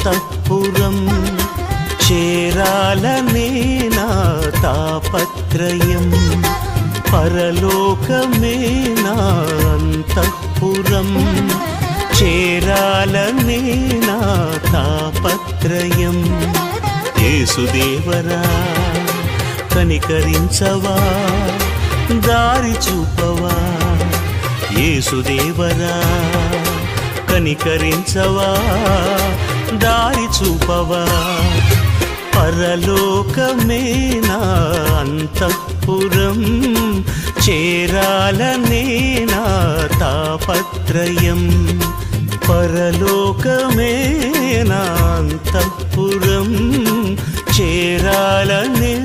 అంతఃపురం చేరాలనే నా తాపత్రయం పరలోకమే నా అంతఃపురం చేరాలనే నా తాపత్రయం యేసుదేవరా కనికరించవా దారి చూపవా యేసుదేవరా కనికరించవా దారి చూపవా పరలోకమే నా అంతఃపురం చేరాలనే నా తాపత్రయం పరలోకమే నా అంతఃపురం చేరాలనే